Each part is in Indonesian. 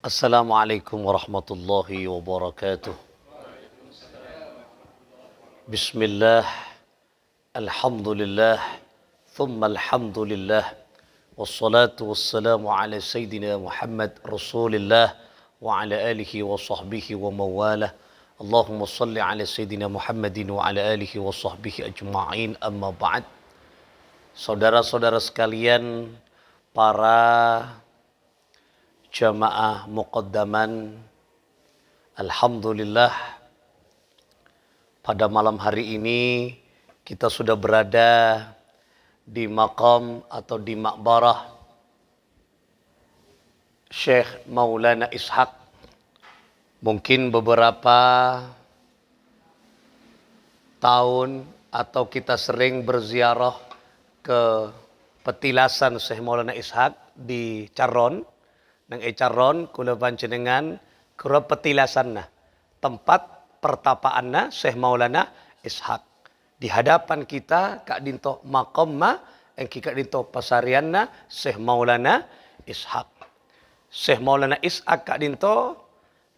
Assalamualaikum warahmatullahi wabarakatuh. Bismillah, alhamdulillah, thumma alhamdulillah, wassalatu wassalamu ala Sayyidina Muhammad Rasulillah wa ala alihi wa sahbihi wa mawalah. Allahumma salli ala Sayyidina Muhammadin wa ala alihi wa sahbihi ajma'in, amma ba'd. Saudara-saudara sekalian, para jamaah muqaddaman, alhamdulillah pada malam hari ini kita sudah berada di maqam atau di makbarah Syekh Maulana Ishaq. Mungkin beberapa tahun atau kita sering berziarah ke petilasan Syekh Maulana Ishaq di Caron. Nang Caron kula panjenengan kura petilasanna tempat pertapaanna Syekh Maulana Ishaq. Di hadapan kita kak dinto maqamma engki kak dinto pasarianna Syekh Maulana Ishaq. Syekh Maulana Ishaq kak dinto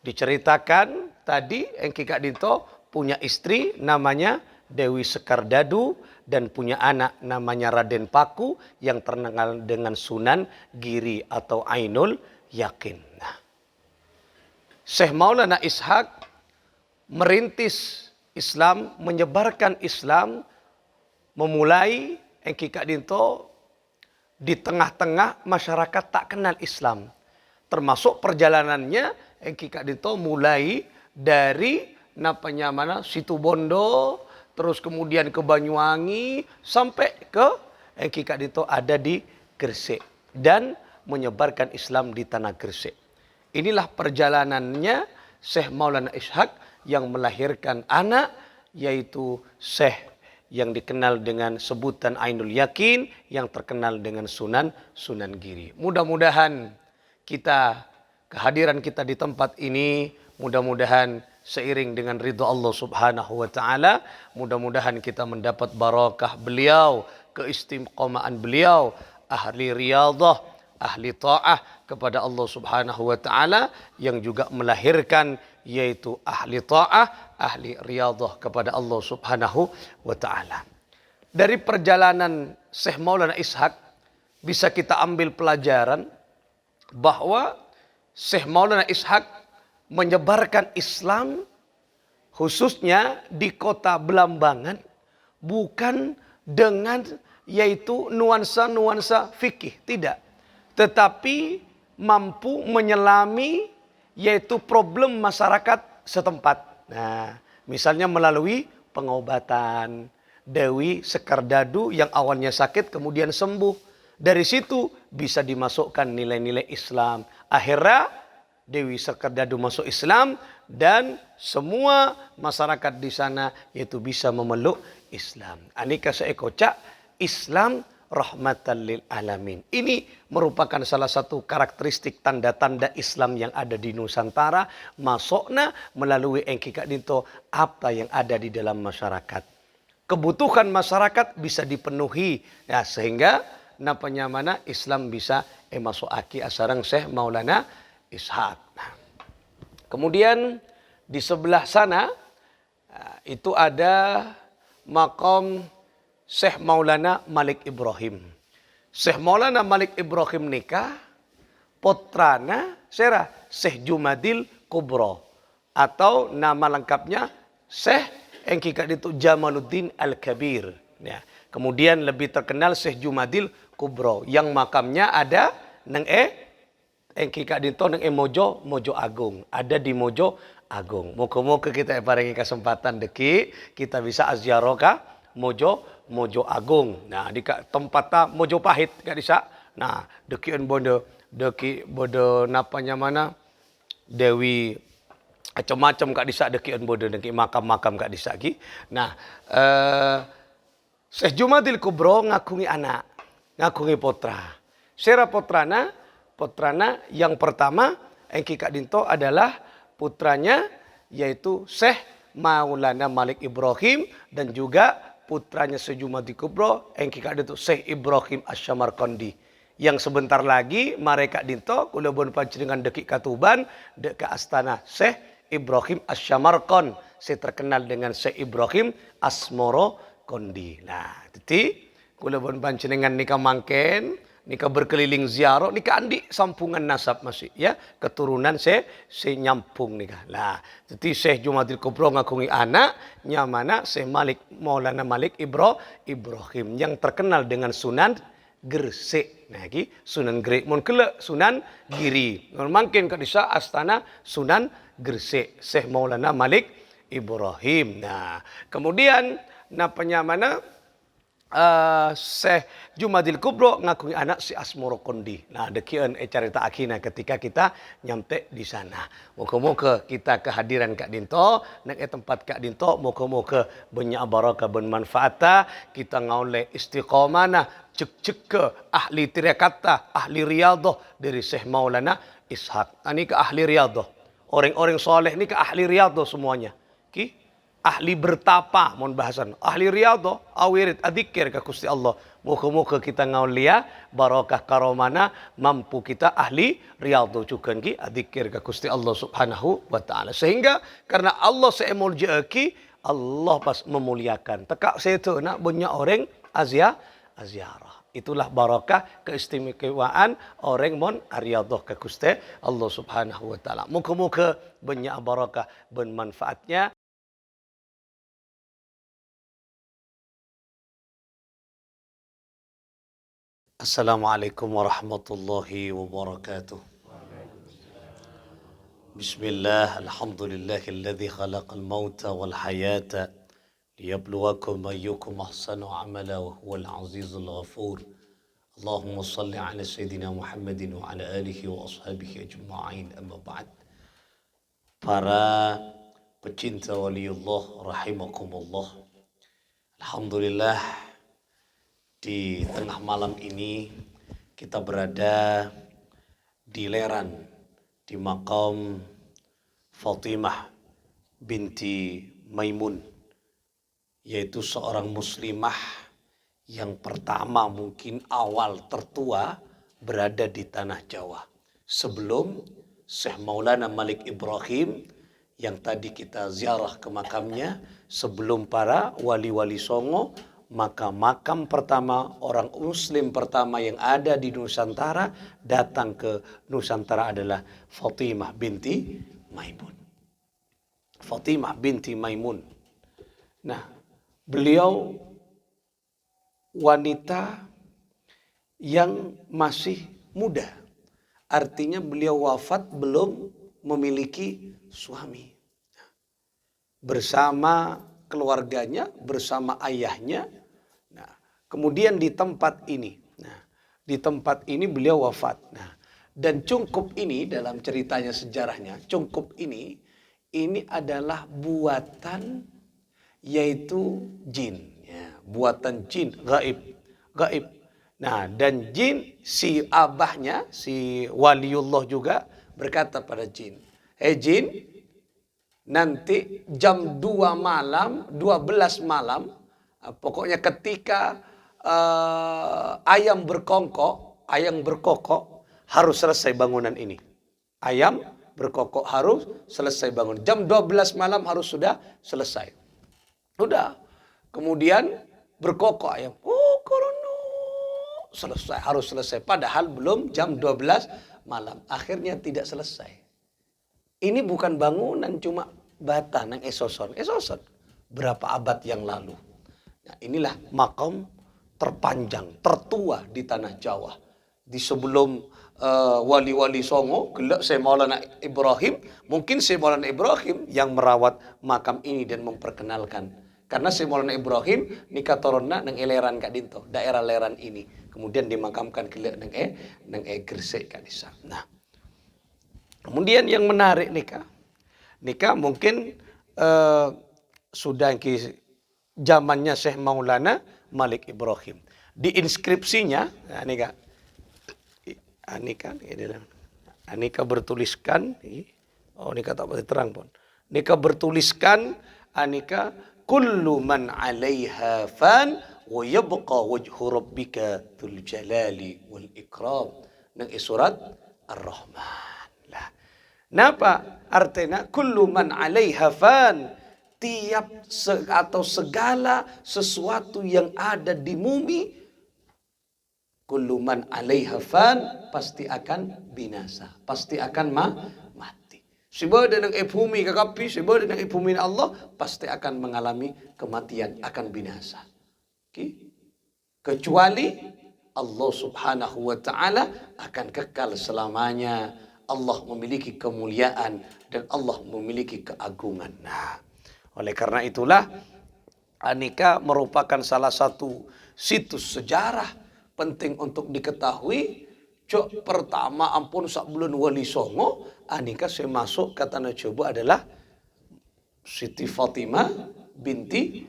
diceritakan tadi engki kak dinto punya istri namanya Dewi Sekardadu dan punya anak namanya Raden Paku yang terkenal dengan Sunan Giri atau Ainul Yakin. Nah, Syekh Maulana Ishaq merintis Islam, menyebarkan Islam, memulai engki kak dinto di tengah-tengah masyarakat tak kenal Islam. Termasuk perjalanannya engki kak dinto mulai dari Situbondo, terus kemudian ke Banyuwangi sampai ke engki kak dinto ada di Gresik dan menyebarkan Islam di tanah Gresik. Inilah perjalanannya Syekh Maulana Ishaq yang melahirkan anak yaitu Syekh yang dikenal dengan sebutan Ainul Yakin yang terkenal dengan Sunan Giri. Mudah-mudahan kehadiran kita di tempat ini mudah-mudahan seiring dengan ridha Allah Subhanahu wa taala, mudah-mudahan kita mendapat barakah beliau, keistiqomahan beliau, ahli riyadhah, ahli ta'ah kepada Allah Subhanahu wa taala yang juga melahirkan yaitu ahli ta'ah, ahli riyadhah kepada Allah Subhanahu wa taala. Dari perjalanan Syekh Maulana Ishaq bisa kita ambil pelajaran bahwa Syekh Maulana Ishaq menyebarkan Islam khususnya di kota Belambangan bukan dengan yaitu nuansa-nuansa fikih, tidak. Tetapi mampu menyelami yaitu problem masyarakat setempat. Nah, misalnya melalui pengobatan Dewi Sekardadu yang awalnya sakit kemudian sembuh. Dari situ bisa dimasukkan nilai-nilai Islam. Akhirnya Dewi Sekardadu masuk Islam dan semua masyarakat di sana yaitu bisa memeluk Islam. Anika seekocak Islam rahmatan lil alamin. Ini merupakan salah satu karakteristik tanda-tanda Islam yang ada di Nusantara. Masukna melalui engki kak dinto apa yang ada di dalam masyarakat. Kebutuhan masyarakat bisa dipenuhi. Ya, sehingga mana Islam bisa masuk aki asarang Syekh Maulana Ishaq. Nah, kemudian di sebelah sana itu ada maqam Syekh Maulana Malik Ibrahim. Syekh Maulana Malik Ibrahim nikah putrana Syekh Jumadil Kubro atau nama lengkapnya Syekh engki kak ditu Jamaluddin Al-Kabir. Ya. Kemudian lebih terkenal Syekh Jumadil Kubro yang makamnya ada nang engki kak ditu nang Mojo Agung, ada di Mojo Agung. Moga-moga kita paringi kesempatan deki kita bisa aziarah ka Mojo Agung. Nah, di tempat Mojopahit kak disa. Nah, dekian bodo Dewi macam-macam kak disa dekian bodo deki makam-makam kak disa ki. Nah, Syekh Jumadil Kubro ngakungi anak, ngakungi putra. Sera putrana yang pertama engki kak dinto adalah putranya yaitu Syekh Maulana Malik Ibrahim dan juga putranya Syekh Jumadil Kubro engki kak dinto Syekh Ibrahim Asy-Syamarqandi. Yang sebentar lagi mereka dinto kula bon panjenengan dekik katuban dek ke astana Syekh Ibrahim Asy-Syamarqon. Saya terkenal dengan Syekh Ibrahim Asmoro Kondi. Nah, jadi kula bon panjenengan nika mangken nika berkeliling ziarah nika andi sampungan nasab masih ya keturunan se nyampung nika. Lah, jadi Syekh Jumadil Kubro ngakungi anak nyamana Syekh Malik Maulana Malik Ibrahim yang terkenal dengan Sunan Gresik. Nah, iki Sunan Gresik mun kelek Sunan Giri. Mungkin ka desa astana Sunan Gresik Syekh Maulana Malik Ibrahim. Nah, kemudian napanya mana Syekh Jumadil Kubro ngakui anak si Asmoro Kondi. Nah, dekian carita akhirnya ketika kita nyampe di sana. Moga-moga kita kehadiran Kak Dinto, nek tempat Kak Dinto, moga-moga banyak barakah bermanfaat. Kita ngaule istiqomah cek ke ahli tiriakata, ahli riyadhah dari Syekh Maulana Ishaq. Ini ke ahli riyadhah. Orang-orang soleh ini ke ahli riyadhah semuanya. Ahli bertapa, mohon bahasan. Ahli riyadhah, awirid, adzikir ke Gusti Allah. Moga-moga kita ngaulia barakah karomana mampu kita ahli riyadhah juga ki adzikir ke Gusti Allah Subhanahu wa taala. Sehingga karena Allah seemuljaaki, Allah pas memuliakan. Tekak saya tu nak banyak orang aziarah. Itulah barakah keistimewaan orang mon riyadhah ke Gusti Allah Subhanahu wa taala. Moga-moga banyak barakah bermanfaatnya. Assalamualaikum warahmatullahi wabarakatuh. Bismillah, alhamdulillahilladzi khalaqal mauta wal hayata liyabluwakum ayyukum ahsanu amala wa huwal azizul ghafur. Allahumma salli ala sayyidina Muhammadin wa ala alihi wa ashabihi ajma'in, amma ba'd. Para pecinta waliullah rahimakumullah. Alhamdulillah, di tengah malam ini kita berada di Leran, di makam Fatimah binti Maimun, yaitu seorang muslimah yang pertama mungkin awal tertua berada di tanah Jawa. Sebelum Syekh Maulana Malik Ibrahim yang tadi kita ziarah ke makamnya, sebelum para wali-wali Songo, maka makam pertama orang muslim pertama yang ada di Nusantara datang ke Nusantara adalah Fatimah binti Maimun. Fatimah binti Maimun. Nah, beliau wanita yang masih muda. Artinya beliau wafat belum memiliki suami. Bersama keluarganya, bersama ayahnya. Nah, kemudian di tempat ini. Nah, di tempat ini beliau wafat. Nah, dan cungkup ini dalam ceritanya sejarahnya, cungkup ini adalah buatan yaitu jin. Ya, buatan jin, gaib. Nah, dan jin, si abahnya, si waliullah juga berkata pada jin, "Hei jin, nanti jam 2 malam, 12 malam, pokoknya ketika ayam berkokok harus selesai bangunan ini. Ayam berkokok harus selesai bangun. Jam 12 malam harus sudah selesai." Sudah. Kemudian berkokok ayam. Oh, korono. Selesai, harus selesai. Padahal belum jam 12 malam. Akhirnya tidak selesai. Ini bukan bangunan, cuma bata nang esoson. Berapa abad yang lalu. Nah, inilah makam terpanjang, tertua di tanah Jawa. Di sebelum wali-wali Songo, gelak Syekh Maulana Ibrahim, mungkin Syekh Maulana Ibrahim yang merawat makam ini dan memperkenalkan. Karena Syekh Maulana Ibrahim nikah toronna nang Leran Kak Dinto, daerah Leran ini. Kemudian dimakamkan gelak nang Gresik Kak Desa. Nah, kemudian yang menarik nikah mungkin sudah zamannya Syekh Maulana Malik Ibrahim. Di inskripsinya, nikah bertuliskan, nikah tak boleh terang pun. Nikah bertuliskan, kullu man 'alaiha fan wa yabqa wajhu rabbika dzul jalali wal ikram. Nang surat Ar-Rahman. Lah, napa artinya kullu man 'alaiha fan, atau segala sesuatu yang ada di bumi, kullu man 'alaiha fan, pasti akan binasa, pasti akan mati. Sebab nang bumi kakapi, sebab nang bumi Allah pasti akan mengalami kematian, akan binasa. Okay? Kecuali Allah subhanahu wa ta'ala akan kekal selamanya. Allah memiliki kemuliaan dan Allah memiliki keagungan. Nah, oleh karena itulah Anika merupakan salah satu situs sejarah penting untuk diketahui. Cok pertama ampun sak bulan wali songo Anika saya masuk kata na coba adalah Siti Fatimah binti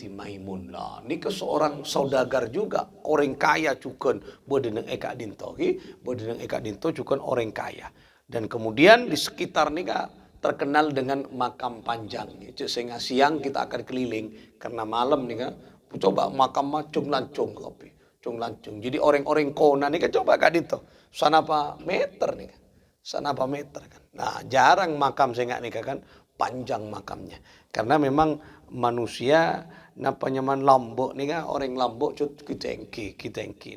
Maimun lah. Ini ke seorang saudagar juga, orang kaya cukan bodeneng eka dinto, bodeneng eka dinto cukan orang kaya. Dan kemudian di sekitar nika terkenal dengan makam panjang. Sehingga siang kita akan keliling karena malam nika coba makam cung lancung kopi, cung lancung. Jadi orang-orang kona nika coba kak dinto, sana apa meter nika, sana apa meter kan. Nah jarang makam sehingga nika kan panjang makamnya. Karena memang manusia nyaman Lombok nih kan orang Lombok kitengki.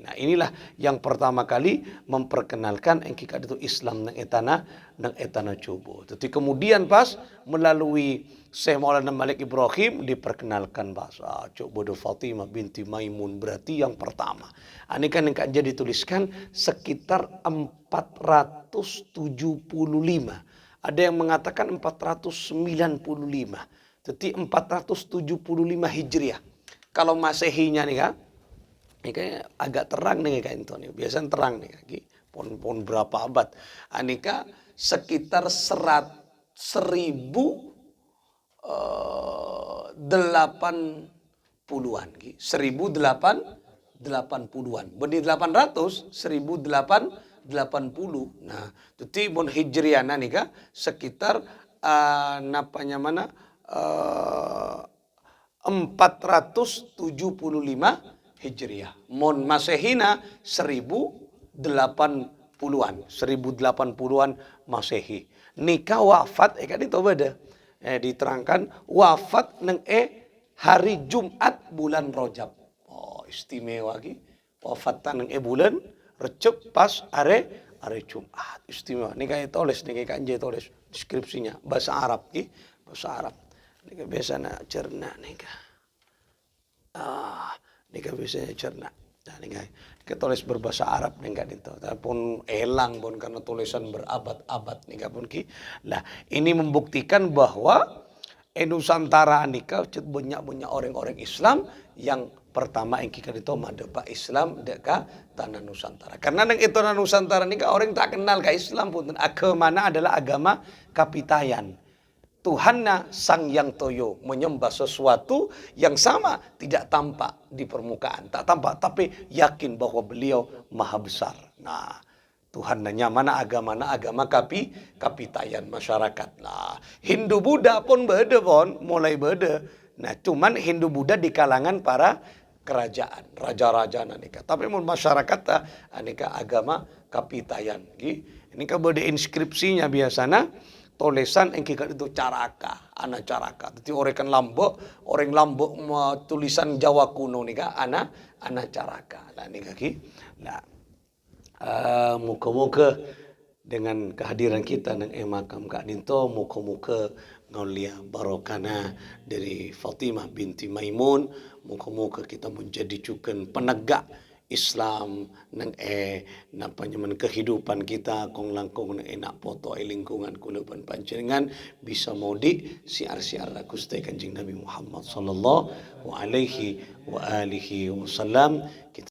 Nah inilah yang pertama kali memperkenalkan engkikat itu Islam nang etana coba. Tapi kemudian pas melalui Syekh Maulana Malik Ibrahim diperkenalkan bahasa Cobodo Fatimah binti Maimun, berarti yang pertama. Ini kan yang jadi dituliskan sekitar 475. Ada yang mengatakan 495. Jadi 475 Hijriah. Kalau Masehinya nih kan, ini kayak agak terang nih kayak itu nih. Biasanya terang nih kaki. Pon berapa abad? Anika sekitar 1080-an. 1080-an. Benih 800, 1080. Nah, jadi bon Hijriana nih kan sekitar napanya mana? 475 Hijriah. Mon Masehina 1080-an. 1080-an Masehi. Nikah wafat kan itu beda. Diterangkan wafat neng hari Jumat bulan Rajab. Oh, istimewa lagi. Wafat neng bulan Rajab pas are Jumat. Istimewa. Nikah tulis nih kayak tulis deskripsinya bahasa Arab bahasa Arab. Nika biasa nak cerna nika. Nika biasanya cerna. Nah, nika tulis berbahasa Arab nika itu. Pun elang pun karena tulisan berabad-abad nika pun ki. Lah, ini membuktikan bahwa Nusantara nika banyak orang-orang Islam yang pertama yang kita itu madeba Islam deka tanah Nusantara. Karena yang itu tanah Nusantara nika orang tak kenal ke Islam pun. Agama adalah agama Kapitayan. Tuhanna Sang Yang Toyo, menyembah sesuatu yang sama tidak tampak di permukaan, tak tampak tapi yakin bahwa beliau maha besar. Nah, Tuhannya mana agama Kapitayan masyarakat. Nah, Hindu Buddha pun beda pun mulai beda. Nah, cuman Hindu Buddha di kalangan para kerajaan, raja-raja nika. Tapi masyarakat nika agama Kapitayan. Ini kan beda inskripsinya biasanya. Tulisan yang kita itu caraka, anak caraka. Jadi orang Lombok tulisan Jawa kuno nih kan, anak caraka. Nah nih kaki. Nah, muka-muka dengan kehadiran kita nang makam Kak Dinto, muka-muka ngaulia barokana dari Fatimah binti Maimun, muka-muka kita menjadi cukan penegak Islam nang napanya men kehidupan kita kong langkong nang enak foto lingkungan kulaban panjenengan bisa modi siar-siar Gusti Kanjeng Nabi Muhammad sallallahu alaihi wa alihi wasallam. Kita